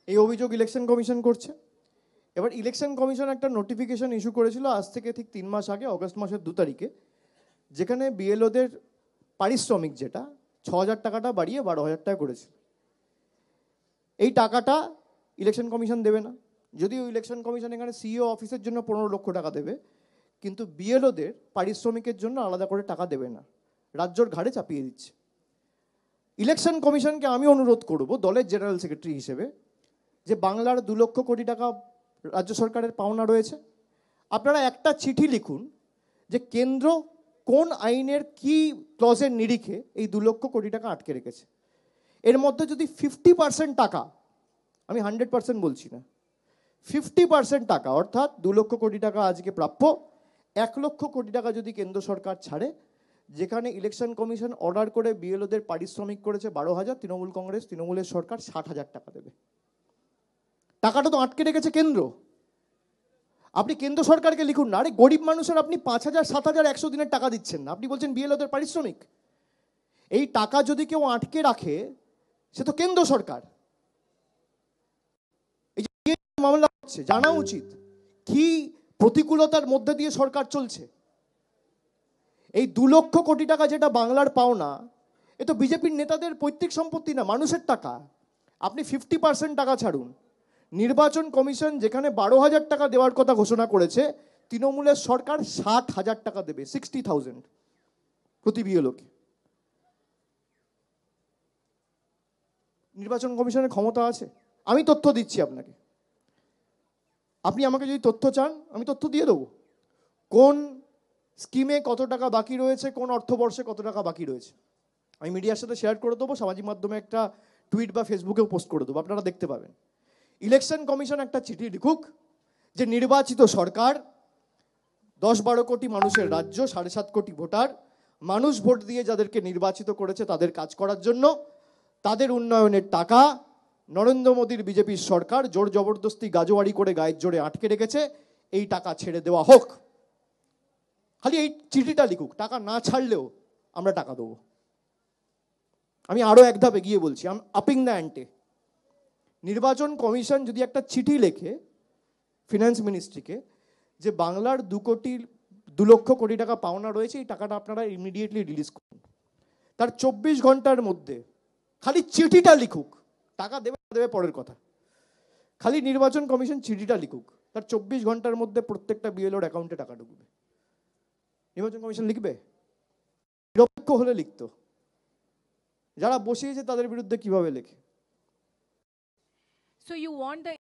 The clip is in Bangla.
এই অভিযোগ ইলেকশন কমিশন করছে। এবার ইলেকশন কমিশন একটা নোটিফিকেশন ইস্যু করেছিল আজ থেকে ঠিক 3 মাস আগে, অগস্ট মাসের 2 তারিখে, যেখানে বিএলওদের পারিশ্রমিক যেটা 6,000 টাকাটা বাড়িয়ে 12,000 টাকা করেছে। এই টাকাটা ইলেকশন কমিশন দেবে না। যদিও ইলেকশন কমিশন এখানে সিইও অফিসের জন্য 15 লক্ষ টাকা দেবে, কিন্তু বিএলওদের পারিশ্রমিকের জন্য আলাদা করে টাকা দেবে না, রাজ্যর ঘাড়ে চাপিয়ে দিচ্ছে। ইলেকশন কমিশনকে আমি অনুরোধ করব দলের জেনারেল সেক্রেটারি হিসেবে, যে বাংলার 2 লক্ষ কোটি টাকা রাজ্য সরকারের পাওনা রয়েছে, আপনারা একটা চিঠি লিখুন যে কেন্দ্র কোন আইনের কি ক্লজের নিরিখে এই 2 লক্ষ কোটি টাকা আটকে রেখেছে। এর মধ্যে যদি 50% টাকা, আমি 100% বলছি না, 50% টাকা অর্থাৎ 2 লক্ষ কোটি টাকা আজকে প্রাপ্য, 1 লক্ষ কোটি টাকা যদি কেন্দ্র সরকার ছাড়ে, যেখানে ইলেকশন কমিশন অর্ডার করে বিএলওদের পারিশ্রমিক করেছে 12,000, তৃণমূল কংগ্রেস, তৃণমূলের সরকার 60,000 টাকা দেবে। টাকাটা তো আটকে রেখেছে কেন্দ্র। আপনি কেন্দ্র সরকারকে লিখুন না, আরে গরিব মানুষের আপনি 5,000, 7,000, 100 দিনের টাকা দিচ্ছেন না, আপনি বলছেন বিএলওদের পারিশ্রমিক। এই টাকা যদি কেউ আটকে রাখে সে তো কেন্দ্র সরকার। এই যে মামলা হচ্ছে, জানা উচিত কি প্রতিকূলতার মধ্যে দিয়ে সরকার চলছে। এই 2 লক্ষ কোটি টাকা যেটা বাংলার পাওনা, এ তো বিজেপির নেতাদের পৈতৃক সম্পত্তি না, মানুষের টাকা। আপনি 50% টাকা ছাড়ুন, নির্বাচন কমিশন যেখানে 12,000 টাকা দেওয়ার কথা ঘোষণা করেছে, তৃণমূলের সরকার 60,000 টাকা দেবে, 60,000 প্রতি বিএলওকে। নির্বাচন কমিশনের ক্ষমতা আছে। আমি তথ্য দিচ্ছি আপনাকে, আপনি আমাকে যদি তথ্য চান আমি তথ্য দিয়ে দেবো, কোন স্কিমে কত টাকা বাকি রয়েছে, কোন অর্থবর্ষে কত টাকা বাকি রয়েছে। আমি মিডিয়ার সাথে শেয়ার করে দেবো, সামাজিক মাধ্যমে একটা টুইট বা ফেসবুকেও পোস্ট করে দেবো, আপনারা দেখতে পাবেন। ইলেকশন কমিশন একটা চিঠি লিখুক যে নির্বাচিত সরকার, 10-12 কোটি মানুষের রাজ্য, 7.5 কোটি ভোটার, মানুষ ভোট দিয়ে যাদেরকে নির্বাচিত করেছে তাদের কাজ করার জন্য, তাদের উন্নয়নের টাকা নরেন্দ্র মোদীর বিজেপির সরকার জোর জবরদস্তি গাজোয়ারি করে গায়ের জোরে আটকে রেখেছে, এই টাকা ছেড়ে দেওয়া হোক। খালি এই চিঠিটা লিখুক, টাকা না ছাড়লেও আমরা টাকা দেবো। আমি আরো এক ধাপ এগিয়ে বলছি, আই এম আপিং দ্য অ্যান্টে। নির্বাচন কমিশন যদি একটা চিঠি লেখে ফিনান্স মিনিস্ট্রিকে যে বাংলার 2 লক্ষ কোটি টাকা পাওনা রয়েছে, এই টাকাটা আপনারা ইমিডিয়েটলি রিলিজ করুন, তার 24 ঘন্টার মধ্যে খালি চিঠিটা লিখুক, টাকা দেবে না দেবে পরের কথা, খালি নির্বাচন কমিশন চিঠিটা লিখুক, তার 24 ঘন্টার মধ্যে প্রত্যেকটা বিএলওর অ্যাকাউন্টে টাকা ঢুকবে। নির্বাচন কমিশন লিখবে? নিরপেক্ষ হলে লিখতো, যারা বসিয়েছে তাদের বিরুদ্ধে কিভাবে লেখে। So you want the